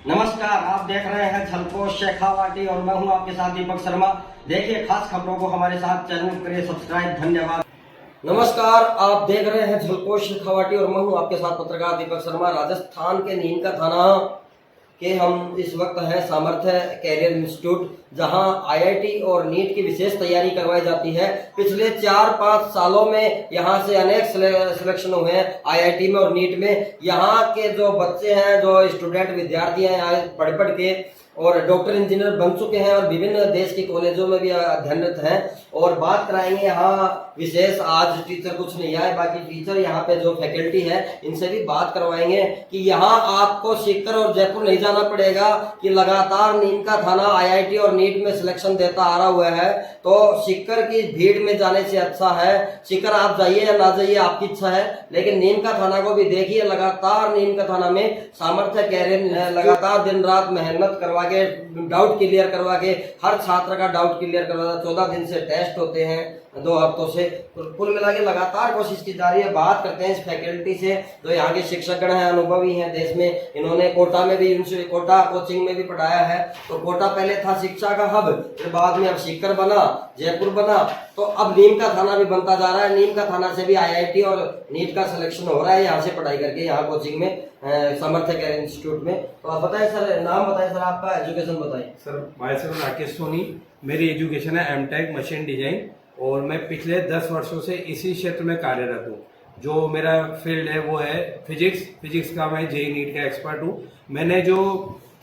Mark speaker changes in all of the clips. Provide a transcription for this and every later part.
Speaker 1: नमस्कार, आप देख रहे हैं झलकोश शेखावाटी और मैं हूं आपके साथ दीपक शर्मा। देखिए खास खबरों को हमारे साथ चैनल करिए सब्सक्राइब। धन्यवाद। नमस्कार, आप देख रहे हैं झलकोश शेखावाटी और मैं हूं आपके साथ पत्रकार दीपक शर्मा। राजस्थान के नीम का थाना के हम इस वक्त हैं सामर्थ्य कैरियर इंस्टीट्यूट, जहां आईआईटी और नीट की विशेष तैयारी करवाई जाती है। पिछले 4-5 सालों में यहां से अनेक सिलेक्शन हुए हैं आईआईटी में और नीट में। यहां के जो बच्चे हैं, जो स्टूडेंट विद्यार्थी हैं, पढ़ के और डॉक्टर इंजीनियर बन चुके हैं और विभिन्न देश के कॉलेजों में भी अध्ययनरत हैं। और बात कराएंगे यहाँ विशेष, आज टीचर कुछ नहीं आए, बाकी टीचर यहाँ पे जो फैकल्टी है इनसे भी बात करवाएंगे कि यहाँ आपको सीकर और जयपुर नहीं जाना पड़ेगा, कि लगातार नीम का थाना आईआईटी और नीट में सिलेक्शन देता आ रहा हुआ है। तो सीकर की भीड़ में जाने से अच्छा है सीकर आप जाइए या ना जाइए, आपकी इच्छा है, लेकिन नीम का थाना को भी देखिए। लगातार नीम का थाना में सामर्थ्य कैरियर लगातार दिन रात मेहनत करवा के, डाउट क्लियर करवा के, हर छात्र का डाउट क्लियर करवा। 14 दिन से टेस्ट होते हैं, 2 हफ्तों से। कुल मिला के लगातार कोशिश की जा रही है। बात करते हैं इस फैकल्टी से जो यहाँ के शिक्षकगण हैं, अनुभवी हैं देश में। इन्होंने कोटा में भी, कोटा कोचिंग में भी पढ़ाया है। तो कोटा पहले था शिक्षा का हब, फिर बाद में अब सीकर बना, जयपुर बना, तो अब नीम का थाना भी बनता जा रहा है। नीम का थाना से भी आईआईटी और नीट का सिलेक्शन हो रहा है, यहाँ से पढ़ाई करके, यहाँ कोचिंग में सामर्थ्य कैरियर इंस्टीट्यूट में। तो आप बताएं सर, नाम बताएं सर, आपका एजुकेशन बताएं।
Speaker 2: Sir myself Rakesh Soni, मेरी एजुकेशन है एमटेक मशीन डिजाइन और मैं पिछले 10 वर्षों से इसी क्षेत्र में कार्यरत हूँ। जो मेरा फील्ड है वो है फिजिक्स का। मैं जेईई नीट का एक्सपर्ट हूँ। मैंने जो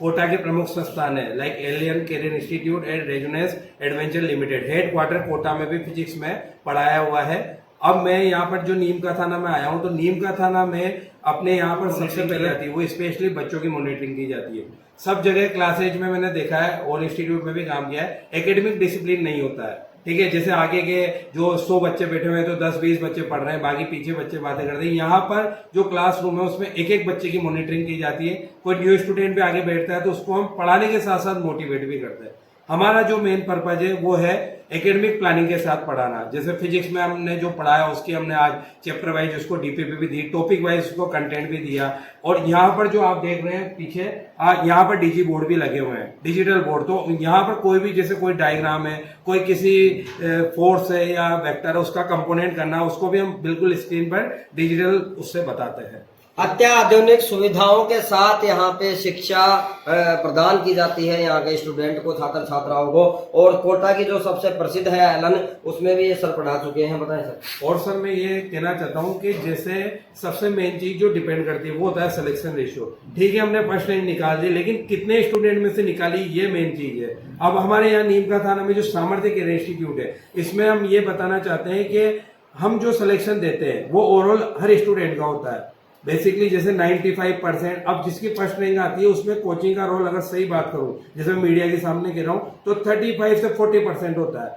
Speaker 2: कोटा के प्रमुख संस्थान है like Allen career institute and resonance adventure limited, head quarter Kota में भी फिजिक्स में पढ़ाया हुआ है। अब मैं यहाँ पर जो नीम का थाना में आया हूँ, तो नीम का थाना में अपने यहाँ पर सबसे पहले आती है वो स्पेशली बच्चों की मॉनिटरिंग की जाती है। सब जगह क्लासेज में मैंने देखा है और इंस्टीट्यूट में भी काम किया है, एकेडमिक डिसिप्लिन नहीं होता है। ठीक है, जैसे आगे के जो 100 बच्चे बैठे हुए हैं तो 10-20 बच्चे पढ़ रहे हैं, बाकी पीछे बच्चे बातें करते हैं। यहाँ पर जो क्लासरूम है उसमें एक बच्चे की मॉनिटरिंग की जाती है। कोई न्यू स्टूडेंट भी आगे बैठता है तो उसको हम पढ़ाने के साथ साथ मोटिवेट भी करते हैं। हमारा जो मेन पर्पज है वो है एकेडमिक प्लानिंग के साथ पढ़ाना। जैसे फिजिक्स में हमने जो पढ़ाया उसकी हमने आज चैप्टर वाइज उसको डीपीपी भी दी, टॉपिक वाइज उसको कंटेंट भी दिया। और यहाँ पर जो आप देख रहे हैं पीछे, यहाँ पर डीजी बोर्ड भी लगे हुए हैं, डिजिटल बोर्ड। तो यहाँ पर कोई भी, जैसे कोई डायग्राम है, कोई किसी फोर्स है या वेक्टर है, उसका कंपोनेंट करना, उसको भी हम बिल्कुल स्क्रीन पर डिजिटल उससे बताते हैं।
Speaker 1: अत्याधुनिक सुविधाओं के साथ यहाँ पे शिक्षा प्रदान की जाती है यहाँ के स्टूडेंट को, छात्र छात्राओं को। और कोटा की जो सबसे प्रसिद्ध है एलन, उसमें भी ये सर पढ़ा चुके हैं। बताएं सर।
Speaker 2: और सर मैं ये कहना चाहता हूँ कि जैसे सबसे मेन चीज जो डिपेंड करती है वो होता है सिलेक्शन रेशियो। ठीक है, हमने फर्स्ट रैंक निकाल दी, लेकिन कितने स्टूडेंट में से निकाली, ये मेन चीज है। अब हमारे यहाँ नीम का थाना में जो सामर्थ्य कैरियर इंस्टीट्यूट है, इसमें हम ये बताना चाहते हैं कि हम जो सिलेक्शन देते हैं वो ओवरऑल हर स्टूडेंट का होता है। बेसिकली जैसे 95%, अब जिसकी फर्स्ट रैंक आती है उसमें कोचिंग का रोल, अगर सही बात करूं, जैसे मीडिया के सामने कह रहा हूं, तो 35 से 40% होता है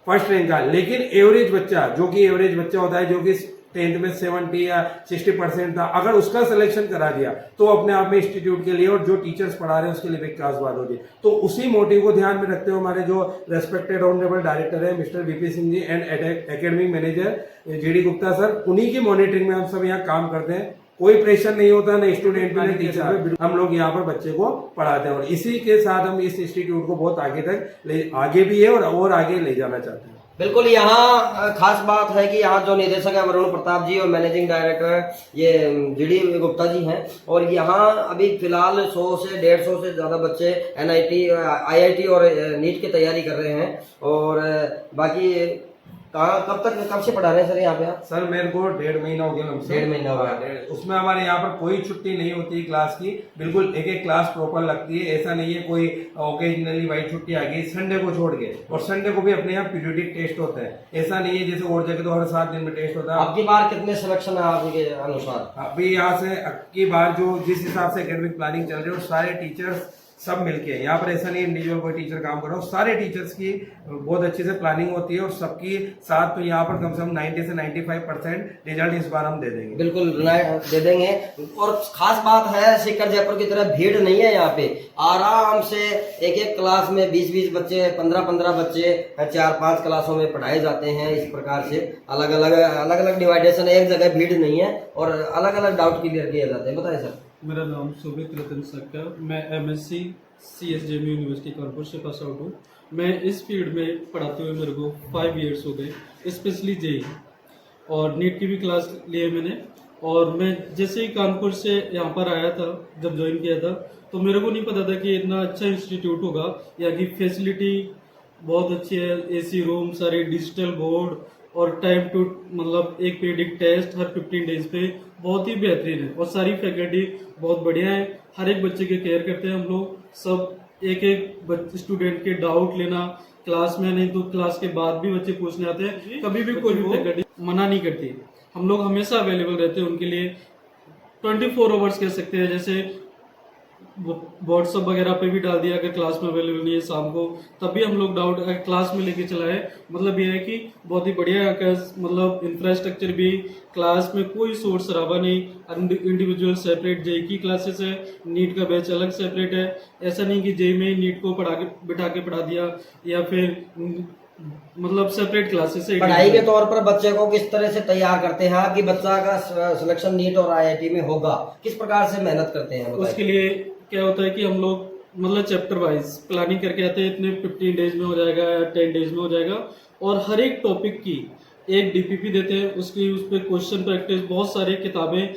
Speaker 2: फर्स्ट रैंक का। लेकिन एवरेज बच्चा, जो कि एवरेज बच्चा होता है, जो कि 10th में 70 या 60% था, अगर उसका सिलेक्शन करा दिया तो अपने आप में इंस्टीट्यूट के लिए और जो टीचर्स पढ़ा रहे हैं उसके लिए भी खास बात होगी। तो उसी मोटिव को ध्यान में रखते हुए हमारे जो रेस्पेक्टेड ऑनरेबल डायरेक्टर है mister BP Singh ji and academic manager GD Gupta sir, उन्हीं की मॉनिटरिंग में हम सब यहाँ काम करते हैं। कोई प्रेशर नहीं होता, ना स्टूडेंट पे, ना टीचर पे। हम लोग यहाँ पर बच्चे को पढ़ाते हैं और इसी के साथ हम इस इंस्टीट्यूट को बहुत आगे तक आगे भी है और आगे ले जाना चाहते हैं।
Speaker 1: बिल्कुल, यहाँ खास बात है कि यहाँ जो निदेशक है वरुण प्रताप जी और मैनेजिंग डायरेक्टर ये जीडी गुप्ता जी हैं। और यहाँ अभी फिलहाल 100 से 150 से ज्यादा बच्चे एनआईटी, आईआईटी और नीट की तैयारी कर रहे हैं। और बाकी कब से पढ़ा रहे हैं सर यहाँ पे आप?
Speaker 2: सर मेरे को 1.5 महीना हो गया।
Speaker 1: 1.5 महीना हो गया।
Speaker 2: उसमें हमारे यहाँ पर कोई छुट्टी नहीं होती क्लास की, बिल्कुल एक क्लास प्रॉपर लगती है। ऐसा नहीं है कोई ओकेजनली भाई छुट्टी आ गई संडे को छोड़ के। और संडे को भी अपने यहाँ पीरियडिक टेस्ट होता है, ऐसा नहीं है जैसे और जगह तो हर 7 दिन में टेस्ट होता है।
Speaker 1: आपकी बार कितने सिलेक्शन है आपके अनुसार?
Speaker 2: अभी यहाँ से आपकी बार जो जिस हिसाब से एकेडमिक प्लानिंग चल रही है, सारे टीचर्स सब मिलके, यहाँ पर ऐसा नहीं इंडिविजुअल कोई टीचर काम कर रहा हो, सारे टीचर्स की बहुत अच्छे से प्लानिंग होती है और सबकी साथ। तो यहाँ पर कम से कम 90 से 95% रिजल्ट इस बार हम दे देंगे।
Speaker 1: बिल्कुल दे देंगे। और खास बात है, सीकर जयपुर की तरह भीड़ नहीं है यहाँ पे। आराम से एक क्लास में 20-20 बच्चे, 15-15 बच्चे 4-5 क्लासों में पढ़ाए जाते हैं। इस प्रकार से अलग अलग डिवाइडेशन, एक जगह भीड़ नहीं है और अलग अलग डाउट क्लियर किए जाते हैं। बताए सर।
Speaker 3: मेरा नाम शोभित रतन सक्का, मैं MSc CSJM यूनिवर्सिटी कानपुर से पास आउट हूँ। मैं इस फील्ड में पढ़ाते हुए मेरे को 5 इयर्स हो गए, स्पेशली जेई और नीट की भी क्लास ली है मैंने। और मैं जैसे ही कानपुर से यहाँ पर आया था, जब ज्वाइन किया था, तो मेरे को नहीं पता था कि इतना अच्छा इंस्टीट्यूट होगा। यहाँ की फैसिलिटी बहुत अच्छी है, AC रूम, सारे डिजिटल बोर्ड और टाइम टू मतलब एक पीरियडिक टेस्ट हर 15 डेज पे, बहुत ही बेहतरीन है। और सारी फैकल्टी बहुत बढ़िया है, हर एक बच्चे के केयर करते हैं हम लोग सब। एक एक स्टूडेंट के डाउट लेना क्लास में, नहीं तो क्लास के बाद भी बच्चे पूछने आते हैं, कभी भी कोई भी फैकल्टी मना नहीं करती। हम लोग हमेशा अवेलेबल रहते हैं उनके लिए, 24 आवर्स कह सकते हैं। जैसे व्हाट्सएप वगैरह पे भी डाल दिया अगर क्लास में अवेलेबल नहीं है शाम को, तब भी हम लोग डाउट क्लास में लेके चलाए। मतलब ये है कि बहुत ही बढ़िया है, मतलब इंफ्रास्ट्रक्चर भी, क्लास में कोई शोर शराबा नहीं, इंडिविजुअल सेपरेट जेई की क्लासेस है, नीट का बैच अलग सेपरेट है। ऐसा नहीं कि जेई में नीट को बिठा के पढ़ा दिया या फिर मतलब सेपरेट क्लासेस है।
Speaker 1: पढ़ाई के तौर पर बच्चे को किस तरह से तैयार करते हैं कि बच्चा का सिलेक्शन नीट और IIT में होगा, किस प्रकार से मेहनत करते हैं?
Speaker 3: उसके लिए क्या होता है कि हम लोग मतलब चैप्टर वाइज प्लानिंग करके आते हैं, इतने 15 डेज में हो जाएगा या 10 डेज में हो जाएगा। और हर एक टॉपिक की एक DPP देते हैं, उसकी उस पर क्वेश्चन प्रैक्टिस, बहुत सारी किताबें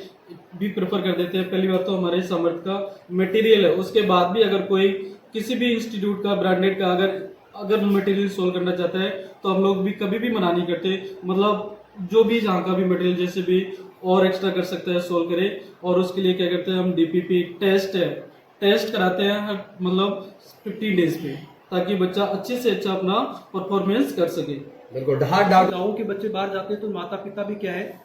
Speaker 3: भी प्रेफर कर देते हैं। पहली बात तो हमारे सामर्थ्य का मटेरियल है, उसके बाद भी अगर कोई किसी भी इंस्टीट्यूट का ब्रांडेड का अगर मटेरियल सोल्व करना चाहता है तो हम लोग भी कभी भी मना नहीं करते। मतलब जो भी जहाँ का भी मटेरियल जैसे भी और एक्स्ट्रा कर सकता है सोल्व करे। और उसके लिए क्या करते हैं हम, DPP टेस्ट कराते हैं मतलब 15 डेज पे, ताकि बच्चा अच्छे से अच्छा अपना परफॉर्मेंस कर सके।
Speaker 1: बिल्कुल।
Speaker 4: गाँव के बच्चे बाहर जाते हैं तो माता पिता भी क्या है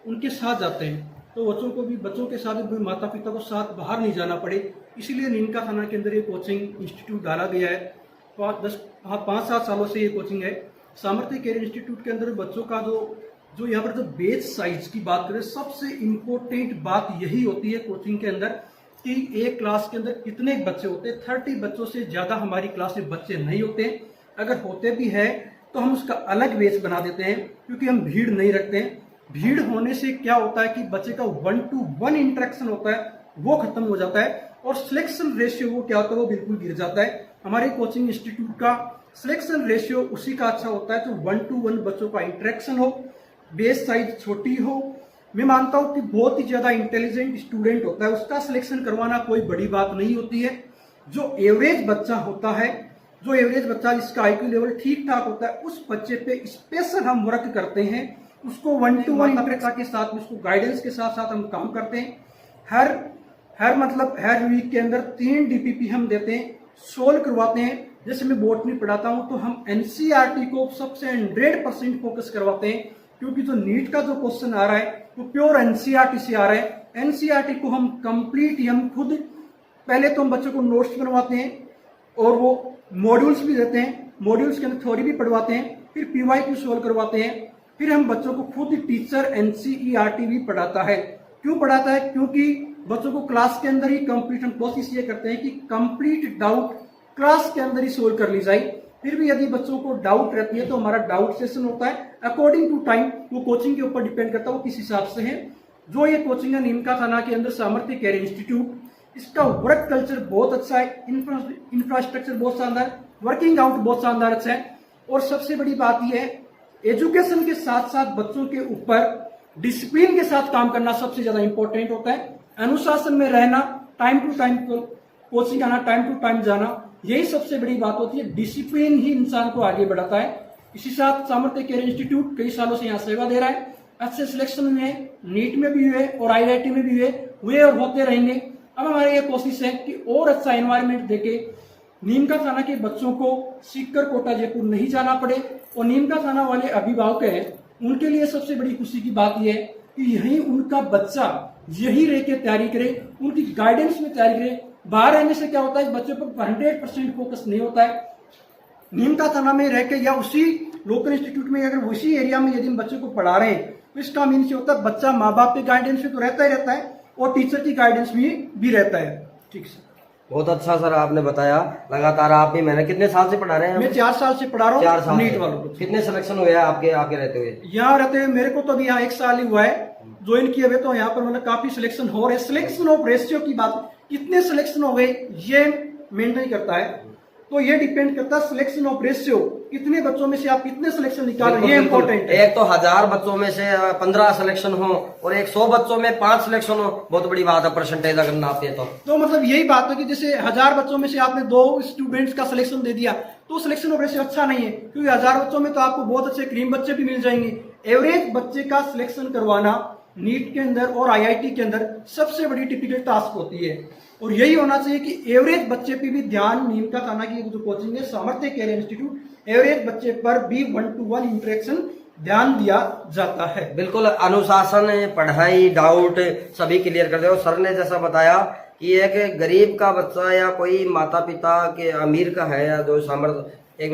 Speaker 4: उनके साथ जाते हैं, तो बच्चों के साथ भी माता पिता को साथ बाहर नहीं जाना पड़े, इसीलिए नीमका थाना के अंदर ये कोचिंग इंस्टीट्यूट डाला गया है। 5-7 सालों से ये कोचिंग है। सामर्थ्य केयर इंस्टीट्यूट के अंदर बच्चों का जो यहाँ पर जो बेच साइज की बात करें, सबसे इम्पोर्टेंट बात यही होती है कोचिंग के अंदर कि एक क्लास के अंदर कितने बच्चे होते हैं। 30 बच्चों से ज्यादा हमारी क्लास में बच्चे नहीं होते, अगर होते भी है तो हम उसका अलग बेच बना देते हैं, क्योंकि हम भीड़ नहीं रखते हैं। भीड़ होने से क्या होता है कि बच्चे का 1-to-1 इंटरेक्शन होता है वो खत्म हो जाता है, और सिलेक्शन रेशियो वो क्या होता है वो बिल्कुल गिर जाता है। हमारे कोचिंग इंस्टीट्यूट का सिलेक्शन रेशियो उसी का अच्छा होता है तो 1-to-1 बच्चों का इंटरेक्शन हो, बेस साइज छोटी हो। मैं मानता हूं कि बहुत ही ज्यादा इंटेलिजेंट स्टूडेंट होता है, उसका सिलेक्शन करवाना कोई बड़ी बात नहीं होती है। जो एवरेज बच्चा होता है, जो एवरेज बच्चा जिसका IQ लेवल ठीक ठाक होता है, उस बच्चे पे स्पेशल हम वर्क करते हैं, उसको 1-to-1 इंटरेक्शन के साथ में, उसको गाइडेंस के साथ साथ हम काम करते हैं। हर वीक के अंदर 3 DPP हम देते हैं, सोल्व करवाते हैं। जैसे मैं बोटनी पढ़ाता हूं तो हम NCERT को सबसे 100% फोकस करवाते हैं, क्योंकि जो नीट का जो क्वेश्चन आ रहा है वो प्योर NCERT से आ रहा है। NCERT को हम कंप्लीट हम खुद पहले तो हम बच्चों को नोट्स बनवाते हैं और वो मॉड्यूल्स भी देते हैं, मॉड्यूल्स के अंदर थ्योरी भी पढ़वाते हैं, फिर PYQ सोल्व करवाते हैं। फिर हम बच्चों को खुद टीचर NCERT भी पढ़ाता है। क्यों पढ़ाता है? क्योंकि बच्चों को क्लास के अंदर ही कंप्लीट, हम कोशिश ये करते हैं कि कंप्लीट डाउट क्लास के अंदर ही सोल्व कर ली जाए। फिर भी यदि बच्चों को डाउट रहती है तो हमारा डाउट सेशन होता है अकॉर्डिंग टू टाइम, वो कोचिंग के ऊपर डिपेंड करता है वो किस हिसाब से है। जो ये कोचिंग है नीमका थाना के अंदर सामर्थ्य केयर इंस्टीट्यूट, इसका वर्क कल्चर बहुत अच्छा है, इंफ्रास्ट्रक्चर बहुत शानदार, वर्किंग आउट बहुत शानदार अच्छा है। और सबसे बड़ी बात यह है, एजुकेशन के साथ साथ बच्चों के ऊपर डिसिप्लिन के साथ काम करना सबसे ज्यादा इंपॉर्टेंट होता है। अनुशासन में रहना, टाइम टू टाइम कोचिंग आना, टाइम टू टाइम जाना, यही सबसे बड़ी बात होती है। डिसिप्लिन ही इंसान को आगे बढ़ाता है। इसी साथ सामर्थ्य केयर इंस्टीट्यूट कई सालों से यहाँ सेवा दे रहा है, अच्छे सिलेक्शन हुए, नीट में भी हुए और IIT में भी हुए और होते रहेंगे। अब हमारी ये कोशिश है कि और अच्छा एनवायरमेंट देके नीमका थाना के बच्चों को सीकर कोटा जयपुर नहीं जाना पड़े। और नीमका थाना वाले अभिभावक हैं, उनके लिए सबसे बड़ी खुशी की बात यह है कि यही उनका बच्चा यही रह के तैयारी करे, उनकी गाइडेंस में तैयारी करे। बाहर रहने से क्या होता है, बच्चों पर 100% फोकस नहीं होता है। नीमका थाना में रह के या उसी लोकल इंस्टीट्यूट में अगर उसी एरिया में यदि हम बच्चों को पढ़ा रहे हैं तो इसका मीन होता है बच्चा माँ बाप के गाइडेंस में तो रहता ही रहता है और टीचर की गाइडेंस में भी रहता है। ठीक है।
Speaker 1: बहुत अच्छा सर आपने बताया। लगातार आप भी मेहनत, कितने साल से पढ़ा रहे हैं?
Speaker 4: मैं 4 साल से पढ़ा रहा
Speaker 1: 4
Speaker 4: हूँ
Speaker 1: साल
Speaker 4: नीट
Speaker 1: से।
Speaker 4: वालों को।
Speaker 1: कितने सिलेक्शन हुए हैं आपके आपके रहते हुए?
Speaker 4: यहाँ रहते हुए मेरे को तो अभी यहाँ 1 साल ही हुआ है ज्वाइन किए हुए, तो यहाँ पर मतलब काफी सिलेक्शन हो रहे हैं। सिलेक्शन ऑफ रेशियो की बात, कितने सिलेक्शन हो गए ये मेंटेन नहीं करता है, तो ये डिपेंड करता है सिलेक्शन ऑफ रेशियो, कितने बच्चों में से आप कितने सिलेक्शन निकाल रहे हैं, ये इम्पोर्टेंट है।
Speaker 1: एक तो 1000 बच्चों में से 15 सिलेक्शन हो और 100 बच्चों में 5 सिलेक्शन हो, बहुत बड़ी बात है परसेंटेज अगर नापे तो
Speaker 4: मतलब यही बात है कि जैसे 1000 बच्चों में से आपने 2 स्टूडेंट्स का सिलेक्शन दे दिया तो सिलेक्शन ऑफ रेशियो अच्छा नहीं है, क्योंकि 1000 बच्चों में तो आपको बहुत अच्छे क्रीम बच्चे भी मिल जाएंगे। एवरेज बच्चे का सिलेक्शन करवाना नीट के अंदर और आईआईटी के अंदर सबसे बड़ी टिपिकल टास्क होती है, और यही होना चाहिए कि एवरेज बच्चे पे भी ध्यान, नीम का थाना की जो कोचिंग है सामर्थ्य कैरियर इंस्टीट्यूट, एवरेज बच्चे पर भी 1-to-1 इंटरेक्शन ध्यान दिया जाता है।
Speaker 1: बिल्कुल, अनुशासन, पढ़ाई, डाउट सभी क्लियर कर दे। और सर ने जैसा बताया कि एक गरीब का बच्चा या कोई माता पिता के अमीर का है या जो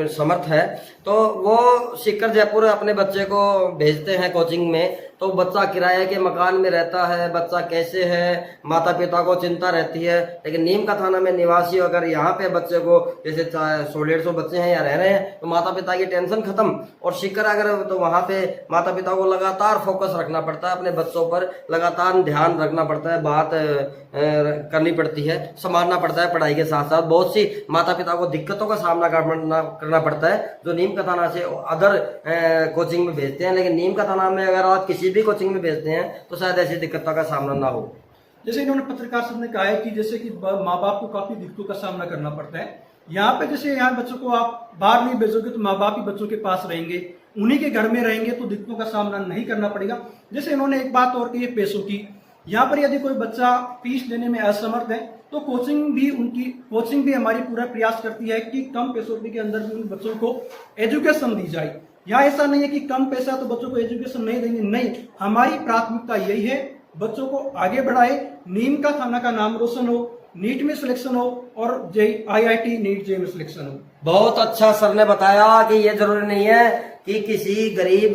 Speaker 1: समर्थ है, तो वो सीकर जयपुर अपने बच्चे को भेजते हैं कोचिंग में, तो बच्चा किराए के मकान में रहता है, बच्चा कैसे है, माता पिता को चिंता रहती है। लेकिन नीम का थाना में निवासी अगर यहाँ पे बच्चे को जैसे 100-150 बच्चे हैं या रह रहे हैं, तो माता पिता की टेंशन खत्म। और सीकर अगर तो वहाँ पे माता पिता को लगातार फोकस रखना पड़ता है, अपने बच्चों पर लगातार ध्यान रखना पड़ता है, बात करनी पड़ती है, संभालना पड़ता है। पढ़ाई के साथ साथ बहुत सी माता पिता को दिक्कतों का सामना करना पड़ता है, जो नीम का थाना से अदर कोचिंग में भेजते हैं। लेकिन नीम का थाना में अगर आप किसी भी कोचिंग में भेजते हैं तो शायद ऐसी दिक्कतों का सामना ना हो।
Speaker 4: जैसे इन्होंने पत्रकार साहब ने कहा है कि जैसे कि माँ बाप को काफी दिक्कतों का सामना करना पड़ता है यहाँ पे। जैसे यहाँ बच्चों को आप बाहर नहीं भेजोगे तो माँ बाप ही बच्चों के पास रहेंगे, उन्हीं के घर में रहेंगे, तो दिक्कतों का सामना नहीं करना पड़ेगा। जैसे इन्होंने एक बात और की है पैसों की, यहाँ पर यदि कोई बच्चा फीस देने में असमर्थ है तो कोचिंग भी हमारी पूरा प्रयास करती है कि कम पैसों के अंदर भी उन बच्चों को एजुकेशन दी जाए। यहाँ ऐसा नहीं है कि कम पैसा तो बच्चों को एजुकेशन नहीं देंगे, नहीं, हमारी प्राथमिकता यही है बच्चों को आगे बढ़ाए, नीम का थाना का नाम रोशन हो, नीट में सिलेक्शन हो और जेई आईआईटी नीट जेई में सिलेक्शन हो।
Speaker 1: बहुत अच्छा सर ने बताया कि ये जरूरी नहीं है कि किसी गरीब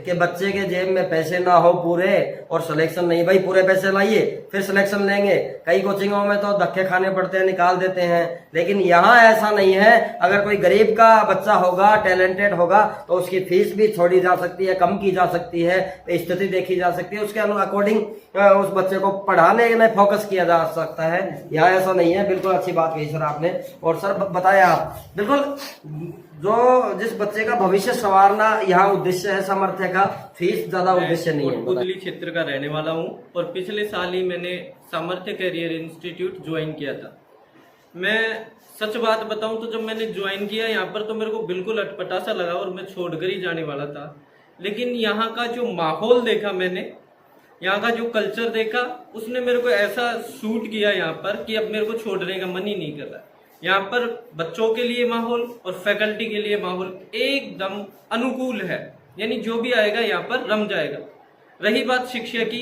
Speaker 1: के बच्चे के जेब में पैसे ना हो पूरे और सिलेक्शन नहीं। भाई पूरे पैसे लाइए फिर सिलेक्शन लेंगे। कई कोचिंगों में तो धक्के खाने पड़ते हैं, निकाल देते हैं, लेकिन यहाँ ऐसा नहीं है। अगर कोई गरीब का बच्चा होगा, टैलेंटेड होगा, तो उसकी फीस भी छोड़ी जा सकती है, कम की जा सकती है, स्थिति देखी जा सकती है, उसके अकॉर्डिंग उस बच्चे को पढ़ाने में फोकस किया जा सकता है। यहाँ ऐसा नहीं है। बिल्कुल अच्छी बात कही सर आपने। और सर बताया आप, बिल्कुल जो जिस बच्चे का भविष्य संवारना यहाँ उद्देश्य है सामर्थ्य का, फीस ज्यादा उद्देश्य नहीं है।
Speaker 5: कोटपुतली क्षेत्र का रहने वाला हूँ और पिछले साल ही मैंने सामर्थ्य कैरियर इंस्टीट्यूट ज्वाइन किया था। मैं सच बात बताऊं तो जब मैंने ज्वाइन किया यहाँ पर तो मेरे को बिल्कुल अटपटा सा लगा और मैं छोड़कर ही जाने वाला था। लेकिन यहाँ का जो माहौल देखा मैंने, यहाँ का जो कल्चर देखा, उसने मेरे को ऐसा सूट किया यहाँ पर कि अब मेरे को छोड़ने का मन ही नहीं कर रहा। यहाँ पर बच्चों के लिए माहौल और फैकल्टी के लिए माहौल एकदम अनुकूल है, यानी जो भी आएगा यहाँ पर रम जाएगा। रही बात शिक्षा की,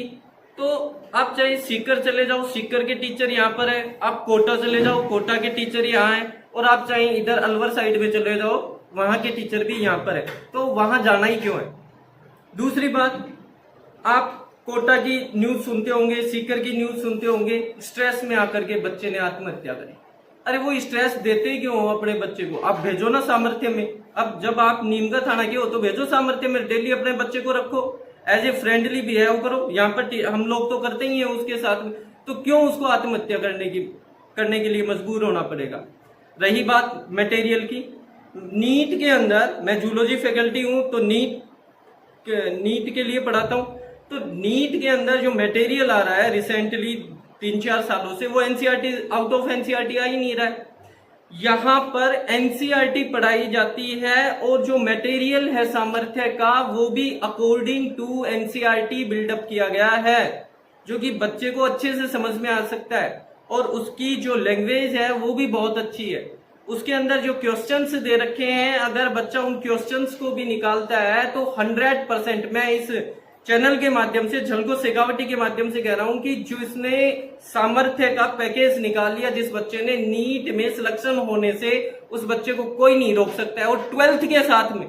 Speaker 5: तो आप चाहे सीकर चले जाओ, सीकर के टीचर यहाँ पर है, आप कोटा चले जाओ, कोटा के टीचर यहाँ है, और आप चाहे इधर अलवर साइड में चले जाओ, वहां के टीचर भी यहाँ पर है, तो वहां जाना ही क्यों है। दूसरी बात, आप कोटा की न्यूज सुनते होंगे, सीकर की न्यूज सुनते होंगे, स्ट्रेस में आकर के बच्चे ने आत्महत्या करी। अरे वो स्ट्रेस देते क्यों हो अपने बच्चे को? आप भेजो ना सामर्थ्य में। अब जब आप नीमका थाना के हो तो भेजो सामर्थ्य में, डेली अपने बच्चे को रखो, एज ए फ्रेंडली बिहेव करो। यहाँ पर हम लोग तो करते ही हैं उसके साथ में, तो क्यों उसको आत्महत्या करने के लिए मजबूर होना पड़ेगा। रही बात मटेरियल की, नीट के अंदर मैं जूलॉजी फैकल्टी हूं तो नीट के लिए पढ़ाता हूं, तो नीट के अंदर जो मटेरियल आ रहा है रिसेंटली 3-4 सालों से, वो एनसीईआरटी आउट ऑफ एनसीईआरटी आ ही नहीं रहा है। यहाँ पर एनसीईआरटी पढ़ाई जाती है और जो मटेरियल है सामर्थ्य का वो भी अकॉर्डिंग टू एनसीईआरटी बिल्डअप किया गया है, जो कि बच्चे को अच्छे से समझ में आ सकता है। और उसकी जो लैंग्वेज है वो भी बहुत अच्छी है। उसके अंदर जो क्वेश्चंस दे रखे हैं, अगर बच्चा उन क्वेश्चंस को भी निकालता है तो 100% मैं इस चैनल के माध्यम से, झलको शेखावटी के माध्यम से कह रहा हूं कि जो इसने सामर्थ्य का पैकेज निकाल लिया, जिस बच्चे ने नीट में सिलेक्शन होने से, उस बच्चे को कोई नहीं रोक सकता है। और 12th के साथ में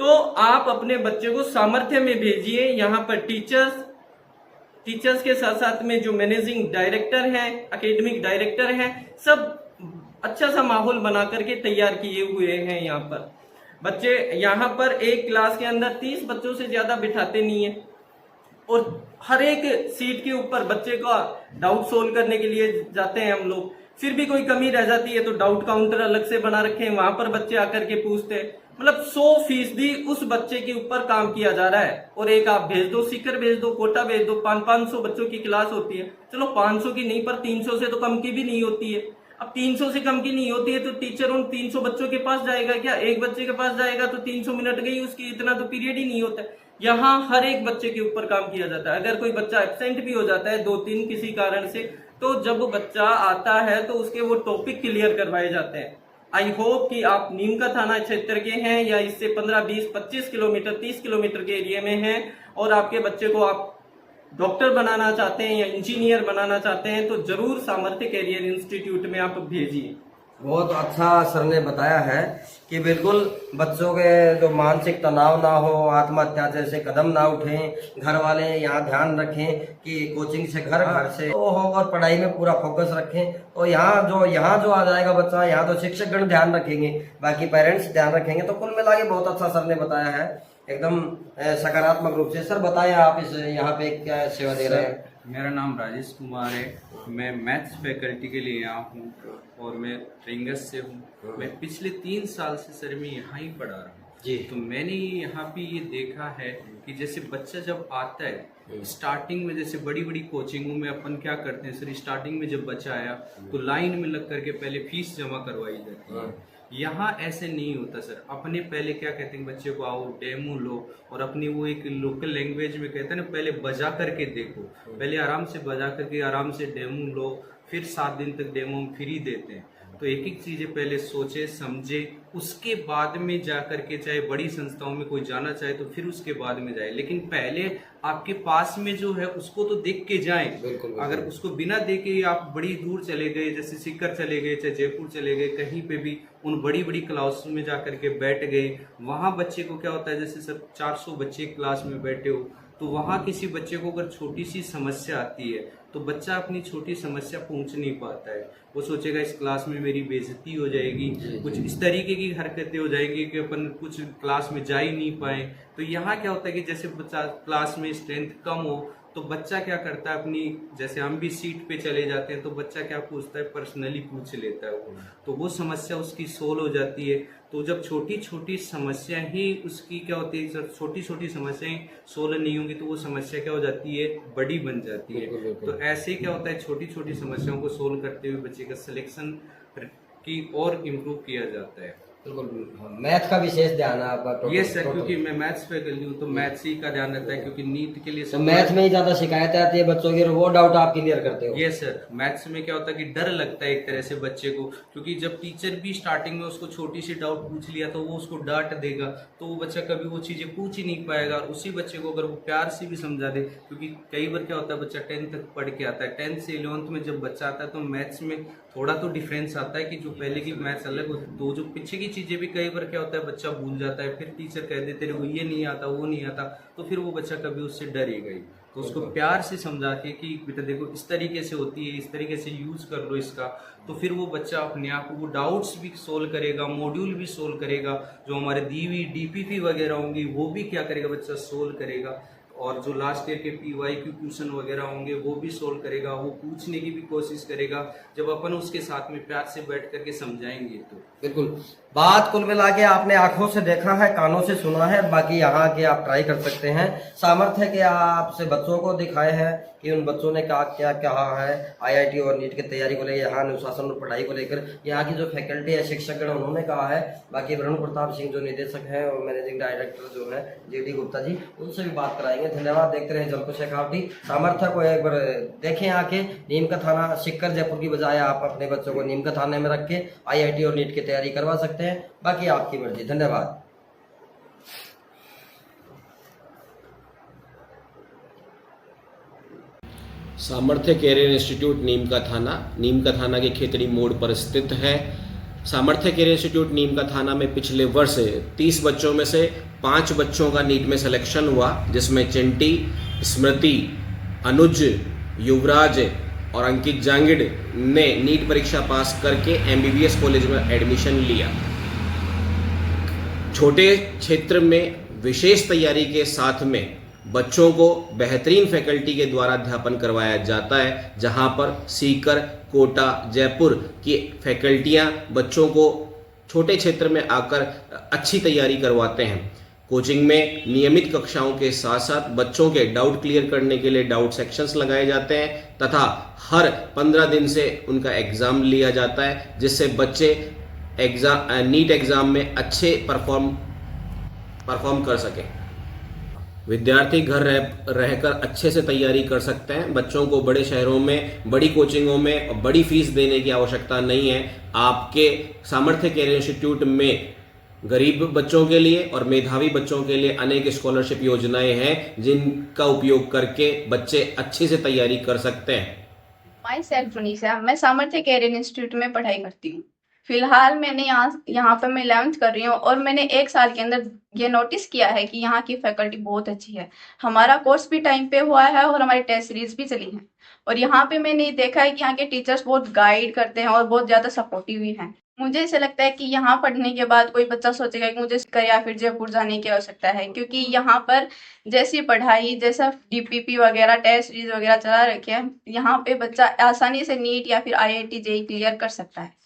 Speaker 5: तो आप अपने बच्चे को सामर्थ्य में भेजिए। यहाँ पर टीचर्स टीचर्स के साथ साथ में जो मैनेजिंग डायरेक्टर हैं, एकेडमिक डायरेक्टर हैं, सब अच्छा सा माहौल बना करके तैयार किए हुए हैं। यहाँ पर बच्चे, यहाँ पर एक क्लास के अंदर 30 बच्चों से ज्यादा बिठाते नहीं है और हर एक सीट के ऊपर बच्चे का डाउट सोल्व करने के लिए जाते हैं हम लोग। फिर भी कोई कमी रह जाती है तो डाउट काउंटर अलग से बना रखे हैं, वहां पर बच्चे आकर के पूछते हैं। मतलब 100% उस बच्चे के ऊपर काम किया जा रहा है। और एक आप भेज दो, सीकर भेज दो, कोटा भेज दो, 500 बच्चों की क्लास होती है, चलो 500 की नहीं पर 300 से तो कम की भी नहीं होती है। अब 300 से कम की नहीं होती है तो टीचर उन 300 बच्चों के पास जाएगा क्या? एक बच्चे के पास जाएगा तो 300 मिनट गई उसकी, इतना तो पीरियड ही नहीं होता है। यहाँ हर एक बच्चे के ऊपर काम किया जाता है। अगर कोई बच्चा एब्सेंट भी हो जाता है 2-3 किसी कारण से, तो जब बच्चा आता है तो उसके वो टॉपिक क्लियर करवाए जाते हैं। आई होप कि आप नीम का थाना क्षेत्र के हैं या इससे 15, 20, 25 किलोमीटर, 30 किलोमीटर के एरिया में हैं और आपके बच्चे को आप डॉक्टर बनाना चाहते हैं या इंजीनियर बनाना चाहते हैं तो जरूर सामर्थ्य कैरियर इंस्टीट्यूट में आप भेजिए।
Speaker 1: बहुत अच्छा सर ने बताया है कि बिल्कुल बच्चों के जो मानसिक तनाव ना हो, आत्महत्या जैसे कदम ना उठें, घर वाले यहाँ ध्यान रखें कि कोचिंग से घर से हो और पढ़ाई में पूरा फोकस रखें। तो यहाँ जो आ जाएगा बच्चा, यहाँ तो शिक्षकगण ध्यान रखेंगे, बाकी पेरेंट्स ध्यान रखेंगे। तो कुल मिला के बहुत अच्छा सर ने बताया है, एकदम सकारात्मक रूप से। सर बताएं आप इस यहाँ पे क्या सेवा दे रहे हैं?
Speaker 6: मेरा नाम राजेश कुमार है, मैं मैथ्स फैकल्टी के लिए यहाँ हूँ और मैं रिंगस से हूँ। मैं पिछले 3 साल से सर मैं यहाँ ही पढ़ा रहा हूँ
Speaker 1: जी।
Speaker 6: तो मैंने यहाँ पे ये देखा है कि जैसे बच्चा जब आता है स्टार्टिंग में, जैसे बड़ी बड़ी कोचिंगों में अपन क्या करते हैं सर, स्टार्टिंग में जब बच्चा आया तो लाइन में लग करके पहले फीस जमा करवाई जाती है। यहाँ ऐसे नहीं होता सर। अपने पहले क्या कहते हैं, बच्चे को आओ डेमो लो और अपनी वो एक लोकल लैंग्वेज में कहते हैं ना, पहले बजा करके देखो, पहले आराम से बजा करके आराम से डेमो लो, फिर 7 दिन तक डेमो फ्री देते हैं। तो एक एक चीजें पहले सोचे समझे, उसके बाद में जा करके, चाहे बड़ी संस्थाओं में कोई जाना चाहे तो फिर उसके बाद में जाए, लेकिन पहले आपके पास में जो है उसको तो देख के जाएं।
Speaker 1: बिल्कुल।
Speaker 6: अगर उसको बिना देखे आप बड़ी दूर चले गए, जैसे सीकर चले गए, चाहे जयपुर चले गए, कहीं पे भी उन बड़ी बड़ी क्लास में जा करके बैठ गए, वहां बच्चे को क्या होता है, जैसे सब 400 बच्चे क्लास में बैठे हो तो वहां किसी बच्चे को अगर छोटी सी समस्या आती है तो बच्चा अपनी छोटी समस्या पहुंच नहीं पाता है। वो सोचेगा इस क्लास में मेरी बेइज्जती हो जाएगी, कुछ इस तरीके की हरकतें हो जाएगी कि अपन कुछ क्लास में जा ही नहीं पाए। तो यहाँ क्या होता है कि जैसे बच्चा क्लास में स्ट्रेंथ कम हो तो बच्चा क्या करता है, अपनी जैसे हम भी सीट पे चले जाते हैं तो बच्चा क्या पूछता है, पर्सनली पूछ लेता है वो, तो वो समस्या उसकी सोल्व हो जाती है। तो जब छोटी छोटी समस्या ही उसकी क्या होती है, जब छोटी छोटी समस्याएं सोल्व नहीं होंगी तो वो समस्या क्या हो जाती है, बड़ी बन जाती है। तो ऐसे क्या होता है, छोटी छोटी समस्याओं को सोल्व करते हुए बच्चे का सिलेक्शन की और इम्प्रूव किया जाता है।
Speaker 1: बिल्कुल। मैथ का विशेष ध्यान है आपका?
Speaker 6: ये सर, क्योंकि मैं मैथ्स फैकल्टी हूँ तो मैथ्स ही का ध्यान रहता है, क्योंकि नीट के लिए
Speaker 1: तो मैथ में ही ज्यादा शिकायतें आती है बच्चों की, वो डाउट आप क्लियर करते हो?
Speaker 6: ये सर, मैथ्स में क्या होता है कि डर लगता है एक तरह से बच्चे को, क्योंकि जब टीचर भी स्टार्टिंग में उसको छोटी सी डाउट पूछ लिया तो वो उसको डांट देगा, तो वो बच्चा कभी वो चीजें पूछ ही नहीं पाएगा। और उसी बच्चे को अगर वो प्यार से भी समझा दे, क्योंकि कई बार क्या होता है बच्चा 10th तक पढ़ के आता है, 10th से 11th में जब बच्चा आता है तो मैथ्स में थोड़ा तो डिफरेंस आता है कि जो पहले की मैथ्स अलग होती है, तो जो पीछे की चीजें भी कई बार क्या होता है बच्चा भूल जाता है, फिर टीचर कह देते रहे वो ये नहीं आता वो नहीं आता, तो फिर वो बच्चा कभी उससे डरेगा ही। तो उसको प्यार से समझा के कि बेटा देखो इस तरीके से होती है, इस तरीके से यूज कर लो इसका, तो फिर वो बच्चा अपने आप वो डाउट्स भी सोल्व करेगा, मॉड्यूल भी सोल्व करेगा, जो हमारे दी हुई DPP वगैरह होंगी वो भी क्या करेगा बच्चा सोल्व करेगा, और जो लास्ट ईयर के PYQ क्वेश्चन वगैरह होंगे वो भी सोल्व करेगा, वो पूछने की भी कोशिश करेगा जब अपन उसके साथ में प्यार से बैठ करके समझाएंगे। तो
Speaker 1: बिल्कुल। बात कुल मिला के आपने आंखों से देखा है, कानों से सुना है, बाकी यहाँ के आप ट्राई कर सकते हैं। सामर्थ्य के आपसे बच्चों को दिखाए हैं कि उन बच्चों ने क्या कहा है IIT और नीट की तैयारी को लेकर, यहाँ अनुशासन और पढ़ाई को लेकर यहाँ की जो फैकल्टी है, शिक्षकगण उन्होंने कहा है। बाकी वरुण प्रताप सिंह जो निदेशक हैं और मैनेजिंग डायरेक्टर जो है JD गुप्ता जी, उनसे भी बात कराएंगे। धन्यवाद। देखते रहे जलको शेखावटी। सामर्थ्य को एक बार देखें आके, नीम का थाना सीकर जयपुर की बजाय आप अपने बच्चों को नीम का थाने में रख के IIT और नीट की तैयारी करवा सकते हैं, बाकी आपकी मर्जी। धन्यवाद।
Speaker 7: सामर्थ्य कैरियर इंस्टीट्यूट नीम का थाना के खेतड़ी मोड़ पर स्थित है। सामर्थ्य कैरियर इंस्टीट्यूट नीम का थाना में पिछले वर्ष 30 बच्चों में से 5 बच्चों का नीट में सिलेक्शन हुआ, जिसमें चिंटी, स्मृति, अनुज, युवराज और अंकित जांगिड़ ने नीट परीक्षा पास करके एमबीबीएस कॉलेज में एडमिशन लिया। छोटे क्षेत्र में विशेष तैयारी के साथ में बच्चों को बेहतरीन फैकल्टी के द्वारा अध्यापन करवाया जाता है, जहां पर सीकर, कोटा, जयपुर की फैकल्टियां बच्चों को छोटे क्षेत्र में आकर अच्छी तैयारी करवाते हैं। कोचिंग में नियमित कक्षाओं के साथ साथ बच्चों के डाउट क्लियर करने के लिए डाउट सेक्शंस लगाए जाते हैं तथा हर 15 दिन से उनका एग्ज़ाम लिया जाता है, जिससे बच्चे नीट एग्ज़ाम में अच्छे परफॉर्म कर सकें। विद्यार्थी घर रहकर अच्छे से तैयारी कर सकते हैं। बच्चों को बड़े शहरों में, बड़ी कोचिंगों में बड़ी फीस देने की आवश्यकता नहीं है। आपके सामर्थ्य कैरियर इंस्टीट्यूट में गरीब बच्चों के लिए और मेधावी बच्चों के लिए अनेक स्कॉलरशिप योजनाएं हैं, जिनका उपयोग करके बच्चे अच्छे से तैयारी कर सकते हैं।
Speaker 8: माई सेल्फ रुनीसा, मैं सामर्थ्य कैरियर इंस्टीट्यूट में पढ़ाई करती हूँ। फिलहाल मैंने यहाँ पर मैं 11th कर रही हूँ और मैंने 1 साल के अंदर ये नोटिस किया है कि यहाँ की फैकल्टी बहुत अच्छी है। हमारा कोर्स भी टाइम पे हुआ है और हमारी टेस्ट सीरीज भी चली है और यहाँ पे मैंने देखा है कि यहाँ के टीचर्स बहुत गाइड करते हैं और बहुत ज़्यादा सपोर्टिव भी हैं। मुझे ऐसा लगता है कि यहाँ पढ़ने के बाद कोई बच्चा सोचेगा कि मुझे सीकर या फिर जयपुर जाने की आवश्यकता है, क्योंकि यहाँ पर जैसी पढ़ाई, जैसा डीपीपी वगैरह, टेस्ट सीरीज वगैरह चला रखे हैं, यहाँ पे बच्चा आसानी से नीट या फिर IIT JEE क्लियर कर सकता है।